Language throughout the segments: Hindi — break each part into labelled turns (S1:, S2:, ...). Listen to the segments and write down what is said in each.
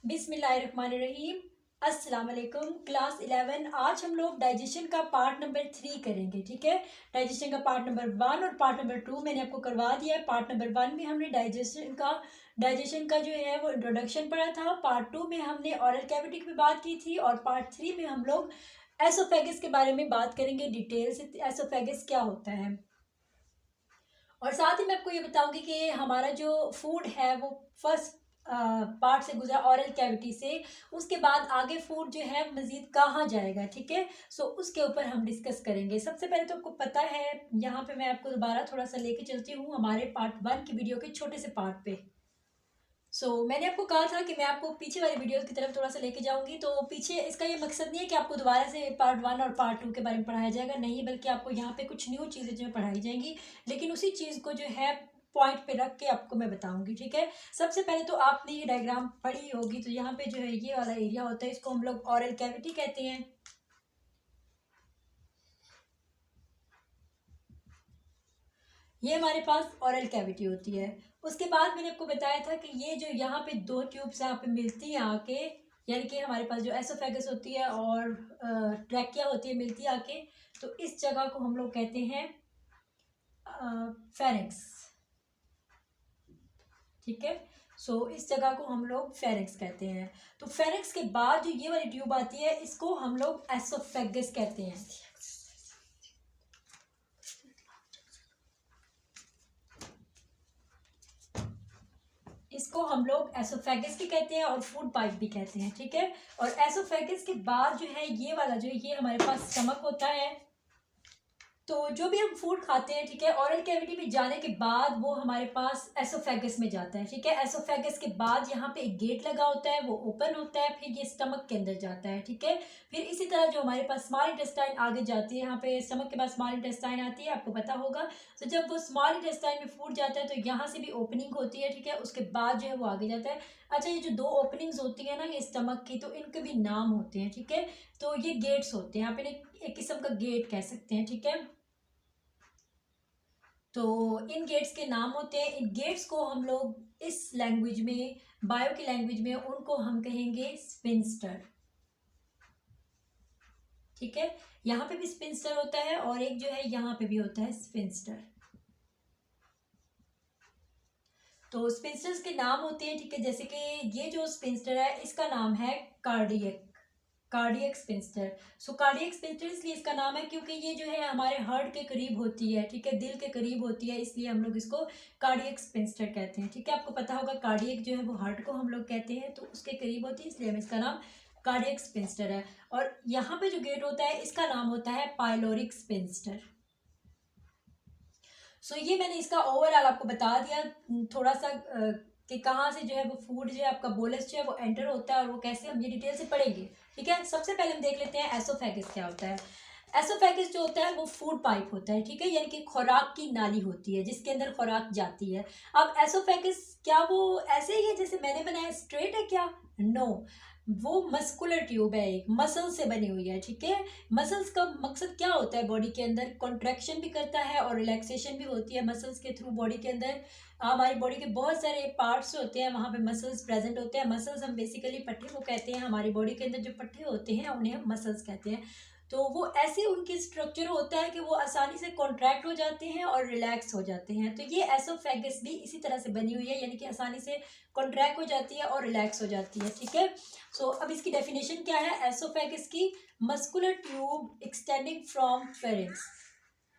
S1: बिस्मिल्लाहिर्रहमानिर्रहीम। अस्सलाम वालेकुम। क्लास 11 आज हम लोग डाइजेशन का पार्ट नंबर 3 करेंगे। ठीक है, डाइजेशन का पार्ट नंबर 1 और पार्ट नंबर 2 मैंने आपको करवा दिया है। पार्ट नंबर 1 में हमने डाइजेशन का जो है वो इंट्रोडक्शन पढ़ा था। पार्ट 2 में हमने ऑरल कैविटी की बात की थी और पार्ट 3 में हम लोग एसोफेगस के बारे में बात करेंगे डिटेल से, एसोफेगस क्या होता है। और साथ ही मैं आपको ये बताऊंगी कि हमारा जो फूड है वो फर्स्ट पार्ट से गुजरा ऑरल कैविटी से, उसके बाद आगे फूड जो है मजीद कहाँ जाएगा। ठीक है, सो उसके ऊपर हम डिस्कस करेंगे। सबसे पहले तो आपको पता है, यहाँ पे मैं आपको दोबारा थोड़ा सा लेके चलती हूँ हमारे पार्ट 1 की वीडियो के छोटे से पार्ट पे। मैंने आपको कहा था कि मैं आपको पीछे वाली वीडियोस की तरफ थोड़ा सा लेके जाऊंगी। तो पीछे इसका ये मकसद नहीं है कि आपको दोबारा से पार्ट 1 और पार्ट 2 के बारे में पढ़ाया जाएगा, नहीं, बल्कि आपको यहाँ पे कुछ न्यू चीज़ें जो है पढ़ाई जाएंगी, लेकिन उसी चीज़ को जो है पॉइंट पे रख के आपको मैं बताऊंगी। ठीक है, सबसे पहले तो आपने ये डायग्राम पढ़ी होगी। तो यहाँ पे जो है ये वाला एरिया होता है, इसको हम लोग ऑरल कैविटी कहते हैं। ये हमारे पास ऑरल कैविटी होती है। उसके बाद मैंने आपको बताया था कि ये जो यहाँ पे दो ट्यूब्स यहाँ पे मिलती हैं आके, यानी कि हमारे पास जो एसोफेगस होती है और ट्रैकिया होती है मिलती है आके, तो इस जगह को हम लोग कहते हैं फेरिंक्स। ठीक है, इस जगह को हम लोग फेरिंक्स कहते हैं। तो फेरिंक्स के बाद जो ये वाली ट्यूब आती है इसको हम लोग एसोफेगस कहते हैं। इसको हम लोग एसोफेगस भी कहते हैं और फूड पाइप भी कहते हैं। ठीक है, और एसोफेगस के बाद जो है ये वाला जो ये हमारे पास स्टमक होता है। तो जो भी हम फूड खाते हैं, ठीक है, ऑरल कैविटी में जाने के बाद वो हमारे पास एसोफेगस में जाता है। ठीक है, एसोफेगस के बाद यहाँ पे एक गेट लगा होता है, वो ओपन होता है, फिर ये स्टमक के अंदर जाता है। ठीक है, फिर इसी तरह जो हमारे पास स्मॉल इंटेस्टाइन आगे जाती है, यहाँ पे स्टमक के बाद स्मॉल इंटेस्टाइन आती है, आपको पता होगा। तो जब वो स्मॉल इंटेस्टाइन में फूड जाता है तो यहाँ से भी ओपनिंग होती है। ठीक है, उसके बाद जो है वो आगे जाता है। अच्छा, ये जो दो ओपनिंग्स होती है ना ये स्टमक की, तो इनके भी नाम होते हैं। ठीक है, तो ये गेट्स होते हैं, यहाँ पे एक किस्म का गेट कह सकते हैं। ठीक है, तो इन गेट्स के नाम होते हैं। इन गेट्स को हम लोग इस लैंग्वेज में, बायो की लैंग्वेज में, उनको हम कहेंगे स्पिंस्टर। ठीक है, यहाँ पे भी स्पिंस्टर होता है और एक जो है यहाँ पे भी होता है स्पिंस्टर। तो स्पिंस्टर्स के नाम होते हैं। ठीक है, जैसे कि ये जो स्पिंस्टर है इसका नाम है कार्डियक स्पिंस्टर। कार्डियक स्पिंस्टर इसलिए इसका नाम है क्योंकि ये जो है हमारे हार्ट के करीब होती है। ठीक है, दिल के करीब होती है, इसलिए हम लोग इसको कार्डियक स्पिंस्टर कहते हैं। ठीक है, आपको पता होगा कार्डियक जो है वो हार्ट को हम लोग कहते हैं, तो उसके करीब होती है, इसलिए हम इसका नाम कार्डियक स्पिंस्टर है। और यहाँ पे जो गेट होता है इसका नाम होता है पाइलोरिक स्पिंस्टर। ये मैंने इसका ओवरऑल आपको बता दिया थोड़ा सा कि कहाँ से जो है वो फूड जो है आपका बोलस जो है वो एंटर होता है और वो कैसे, हम ये डिटेल से पढ़ेंगे। ठीक है, सबसे पहले हम देख लेते हैं एसोफेगस क्या होता है। एसोफेगस जो होता है वो फूड पाइप होता है। ठीक है, यानी कि खुराक की नाली होती है जिसके अंदर खुराक जाती है। अब एसोफेगस क्या वो ऐसे ही है जैसे मैंने बनाया स्ट्रेट है क्या? नो, वो मस्कुलर ट्यूब है, एक मसल से बनी हुई है। ठीक है, मसल्स का मकसद क्या होता है? बॉडी के अंदर कॉन्ट्रैक्शन भी करता है और रिलैक्सेशन भी होती है मसल्स के थ्रू। बॉडी के अंदर हमारी बॉडी के बहुत सारे पार्ट्स होते हैं, वहाँ पे मसल्स प्रेजेंट होते हैं। मसल्स हम बेसिकली पट्टे को कहते हैं, हमारी बॉडी के अंदर जो पट्टे होते हैं उन्हें हम मसल्स कहते हैं। तो वो ऐसे उनकी स्ट्रक्चर होता है कि वो आसानी से कॉन्ट्रैक्ट हो जाते हैं और रिलैक्स हो जाते हैं। तो ये एसोफेगस भी इसी तरह से बनी हुई है, यानी कि आसानी से कॉन्ट्रैक्ट हो जाती है और रिलैक्स हो जाती है। ठीक है, अब इसकी डेफिनेशन क्या है एसोफेगस की? Muscular tube extending from pharynx.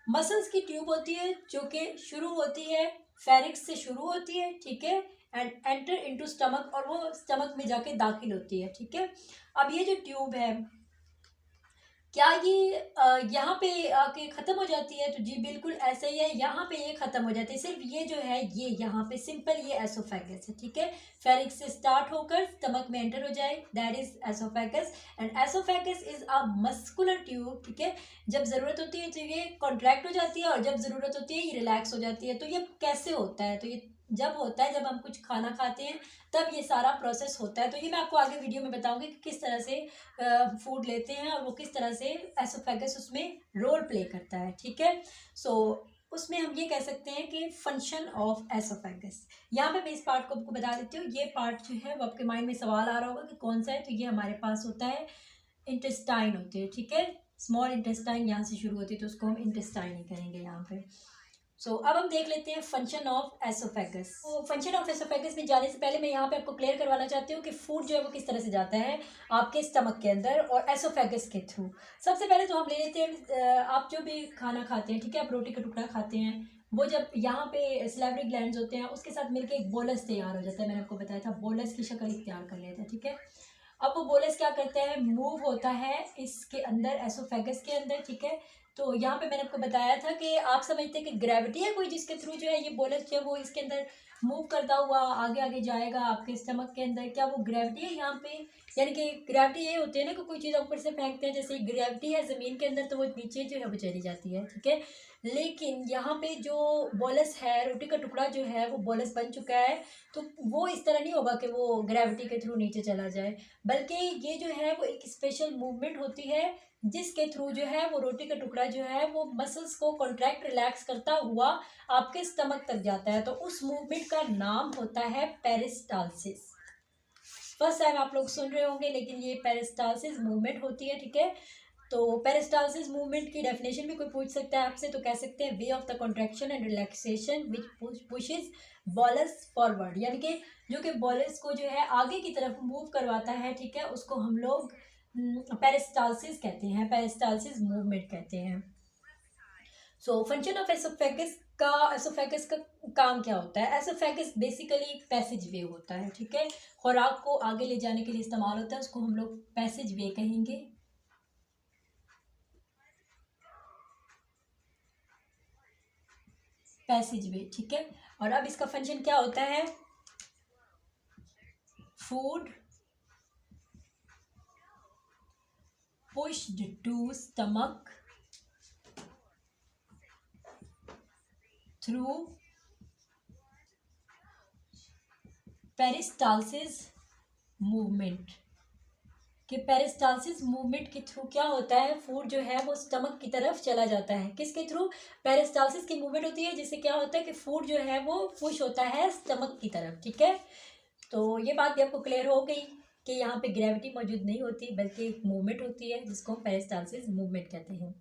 S1: Muscles की ट्यूब होती है जो कि शुरू होती है फेरिक्स से शुरू होती है। ठीक है, एंड एंटर इनटू स्टमक, और वो स्टमक में जाके दाखिल होती है। ठीक है, अब ये जो ट्यूब है क्या ये यहाँ पे आके ख़त्म हो जाती है? तो जी बिल्कुल ऐसा ही है, यहाँ पे ये ख़त्म हो जाती है। सिर्फ ये जो है ये यहाँ पे सिंपल ये एसोफेगस है। ठीक है, फेरिक्स से स्टार्ट होकर स्टमक में एंटर हो जाए, that is oesophagus. And oesophagus is a muscular tube. ठीक है, जब ज़रूरत होती है तो ये कॉन्ट्रैक्ट हो जाती है और जब ज़रूरत होती है ये रिलैक्स हो जाती है। तो ये कैसे होता है? तो ये जब होता है जब हम कुछ खाना खाते हैं तब ये सारा प्रोसेस होता है। तो ये मैं आपको आगे वीडियो में बताऊंगी कि किस तरह से फूड लेते हैं और वो किस तरह से एसोफेगस उसमें रोल प्ले करता है। ठीक है, उसमें हम ये कह सकते हैं कि फंक्शन ऑफ एसोफेगस। यहाँ पे मैं इस पार्ट को आपको बता देती हूँ। ये पार्ट जो है वो आपके माइंड में सवाल आ रहा होगा कि कौन सा है, तो ये हमारे पास होता है इंटेस्टाइन होते हैं, ठीक है। स्मॉल इंटेस्टाइन यहाँ से शुरू होती है, तो उसको हम इंटेस्टाइन ही करेंगे यहाँ पे। अब हम देख लेते हैं फंक्शन ऑफ एसोफेगस। तो फंक्शन ऑफ एसोफेगस में जाने से पहले मैं यहाँ पे आपको क्लियर करवाना चाहती हूँ कि फूड जो है वो किस तरह से जाता है आपके स्टमक के अंदर और एसोफेगस के थ्रू। सबसे पहले तो हम ले लेते हैं, आप जो भी खाना खाते हैं, ठीक है, आप रोटी का टुकड़ा खाते हैं, वो जब यहाँ पे सलेवरी ग्लैंड्स होते हैं उसके साथ मिलकर एक बोलस तैयार हो जाता है। मैंने आपको बताया था बोलस की शक्ल इख्तियार कर लेता है, ठीक है। अब वो बोलस क्या करता है, मूव होता है इसके अंदर, एसोफेगस के अंदर, ठीक है। तो यहाँ पे मैंने आपको बताया था कि आप समझते हैं कि ग्रेविटी है कोई जिसके थ्रू जो है ये बोलस जो है वो इसके अंदर मूव करता हुआ आगे आगे जाएगा आपके स्टमक के अंदर। क्या वो ग्रेविटी है यहाँ पे? यानी कि ग्रेविटी ये होती है ना कि कोई चीज़ ऊपर से फेंकते हैं, जैसे ग्रेविटी है ज़मीन के अंदर तो वो नीचे जो है वो चली जाती है, ठीक है। लेकिन यहाँ पे जो बोलस है, रोटी का टुकड़ा जो है वो बोलस बन चुका है, तो वो इस तरह नहीं होगा कि वो ग्रेविटी के थ्रू नीचे चला जाए, बल्कि ये जो है वो एक स्पेशल मूवमेंट होती है जिसके थ्रू जो है वो रोटी का टुकड़ा जो है वो मसल्स को कॉन्ट्रैक्ट रिलैक्स करता हुआ आपके स्टमक तक जाता है। तो उस मूवमेंट का नाम होता है पेरिस्टालसिस। फर्स्ट टाइम आप लोग सुन रहे होंगे, लेकिन ये पेरिस्टालसिस मूवमेंट होती है, ठीक है। तो पेरिस्टालसिस मूवमेंट की डेफिनेशन भी कोई पूछ सकता है आपसे, तो कह सकते हैं way of the contraction and relaxation which pushes bolus forward, यानी कि जो कि बॉलस को जो है आगे की तरफ मूव करवाता है, ठीक है, उसको हम लोग पेरिस्टालसिस कहते हैं, पेरिस्टालसिस मूवमेंट कहते हैं। फंक्शन ऑफ एसोफेगस का काम क्या होता है? एसोफेगस बेसिकली पैसेज वे होता है, ठीक है। खुराक को आगे ले जाने के लिए इस्तेमाल होता है, उसको हम लोग पैसेज वे कहेंगे। पैसेज वे, ठीक है। और अब इसका फंक्शन क्या होता है? Food pushed to stomach through peristalsis movement. कि पेरिस्टालसिस मूवमेंट के थ्रू क्या होता है, फूड जो है वो स्टमक की तरफ चला जाता है। किसके थ्रू? पेरिस्टालसिस की मूवमेंट होती है, जिससे क्या होता है कि फूड जो है वो पुश होता है स्टमक की तरफ, ठीक है। तो ये बात भी आपको क्लियर हो गई कि यहाँ पे ग्रेविटी मौजूद नहीं होती, बल्कि एक मूवमेंट होती है जिसको हम पेरिस्टालसिस मूवमेंट कहते हैं।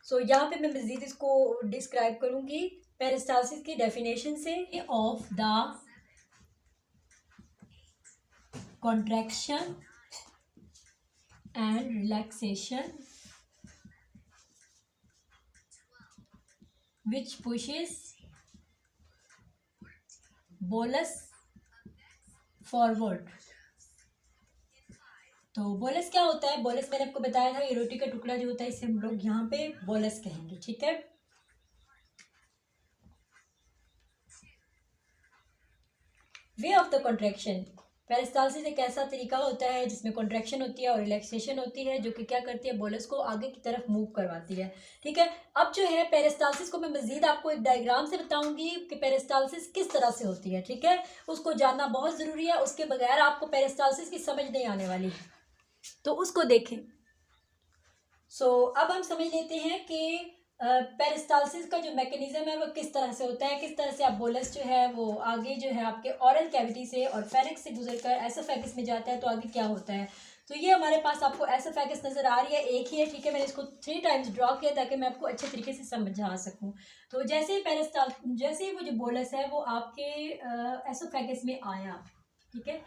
S1: यहाँ पे मैं मज़ीद इसको डिस्क्राइब करूँगी पेरिस्टालसिस की डेफिनेशन से। Of the contraction and relaxation which pushes bolus forward। तो बोलस क्या होता है? बोलस मैंने आपको बताया था, ये रोटी का टुकड़ा जो होता है इसे हम लोग यहाँ पे बोलस कहेंगे, ठीक है। Way of the contraction, peristalsis एक ऐसा तरीका होता है जिसमें कॉन्ट्रैक्शन होती है और रिलैक्सेशन होती है, जो कि क्या करती है, बोलस को आगे की तरफ मूव करवाती है, ठीक है। अब जो है पेरिस्टालसिस को मैं मज़ीद आपको एक डायग्राम से बताऊंगी कि पेरिस्टालसिस किस तरह से होती है, ठीक है। उसको जानना बहुत ज़रूरी है, उसके बगैर आपको पेरिस्टालसिस की समझ नहीं आने वाली, तो उसको देखें। अब हम समझ लेते हैं कि पेरिस्टालसिस का जो मैकेनिज्म है वो किस तरह से होता है, किस तरह से आप बोलस जो है वो आगे जो है आपके ऑरल कैविटी से और फेरिक्स से गुजरकर एसोफेगस में जाता है, तो आगे क्या होता है। तो ये हमारे पास आपको एसोफेगस नज़र आ रही है, एक ही है, ठीक है। मैंने इसको 3 टाइम्स ड्रॉ किया ताकि मैं आपको अच्छे तरीके से समझा सकूं। तो जैसे ही जैसे ही वो जो बोलस है वो आपके एसोफेगस में आया, ठीक है,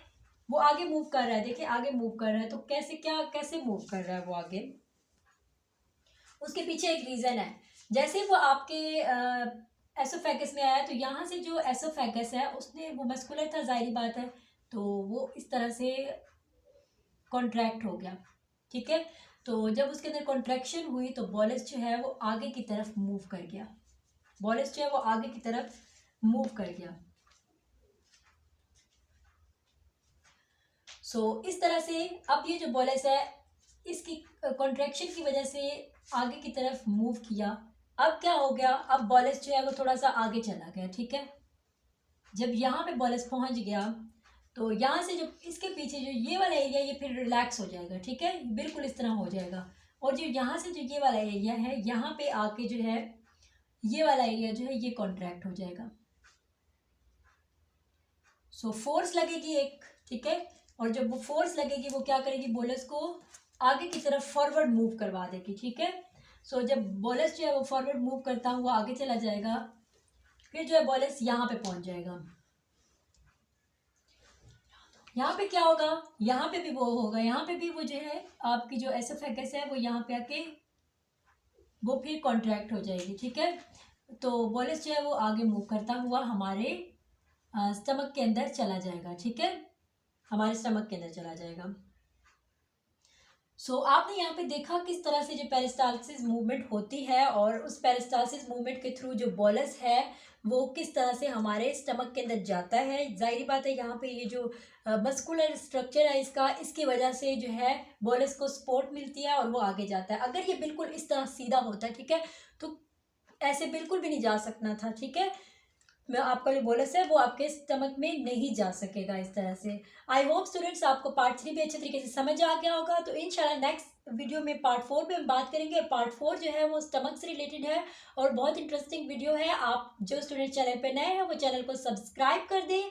S1: वो आगे मूव कर रहा है, देखिए आगे मूव कर रहा है। तो कैसे मूव कर रहा है वो आगे, उसके पीछे एक रीज़न है। जैसे वो आपके एसोफेगस में आया, तो यहाँ से जो एसोफेगस है उसने वो मस्कुलर था, जाहिर बात है, तो वो इस तरह से कॉन्ट्रैक्ट हो गया, ठीक है। तो जब उसके अंदर कॉन्ट्रैक्शन हुई तो बोलस जो है वो आगे की तरफ मूव कर गया, बोलस जो है वो आगे की तरफ मूव कर गया। इस तरह से अब ये जो बोलस है इसकी कॉन्ट्रैक्शन की वजह से आगे की तरफ मूव किया। अब क्या हो गया, अब बोलस जो है वो थोड़ा सा आगे चला गया, ठीक है। जब यहाँ पे बोलस पहुँच गया तो यहाँ से जो इसके पीछे जो ये वाला एरिया ये फिर रिलैक्स हो जाएगा, ठीक है, बिल्कुल इस तरह हो जाएगा। और जो यहाँ से जो ये वाला एरिया है यहाँ पे आके जो है ये वाला एरिया जो है ये कॉन्ट्रैक्ट हो जाएगा। सो फोर्स लगेगी एक, ठीक है, और जब वो फोर्स लगेगी वो क्या करेगी, बोलस को आगे की तरफ फॉरवर्ड मूव करवा देगी, ठीक है। सो जब बोलस जो है वो फॉरवर्ड मूव करता हुआ आगे चला जाएगा, फिर जो है बोलस यहाँ पे पहुंच जाएगा। यहाँ पे क्या होगा, यहाँ पे भी वो होगा, यहाँ पे भी वो जो है आपकी जो एसोफेगस है वो यहाँ पे आके वो फिर कॉन्ट्रैक्ट हो जाएगी, ठीक है। तो बोलस जो है वो आगे मूव करता हुआ हमारे स्टमक के अंदर चला जाएगा, ठीक है, हमारे स्टमक के अंदर चला जाएगा। सो आपने यहाँ पे देखा किस तरह से जो पेरिस्टालसिस मूवमेंट होती है, और उस पेरिस्टालसिस मूवमेंट के थ्रू जो बोलस है वो किस तरह से हमारे स्टमक के अंदर जाता है। जाहिर बात है यहाँ पे ये जो मस्कुलर स्ट्रक्चर है इसका, इसकी वजह से जो है बोलस को सपोर्ट मिलती है और वो आगे जाता है। अगर ये बिल्कुल इस तरह सीधा होता है, ठीक है, तो ऐसे बिल्कुल भी नहीं जा सकना था, ठीक है। मैं आपका जो बोलस है वो आपके स्टमक में नहीं जा सकेगा इस तरह से। आई होप स्टूडेंट्स आपको पार्ट 3 भी अच्छे तरीके से समझ आ गया होगा। तो इंशाल्लाह नेक्स्ट वीडियो में पार्ट 4 पे हम बात करेंगे। पार्ट 4 जो है वो स्टमक से रिलेटेड है और बहुत इंटरेस्टिंग वीडियो है। आप जो स्टूडेंट चैनल पे नए हैं वो चैनल को सब्सक्राइब कर दें।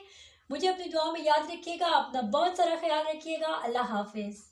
S1: मुझे अपनी दुआओं में याद रखिएगा, अपना बहुत सारा ख्याल रखिएगा। अल्लाह हाफिज़।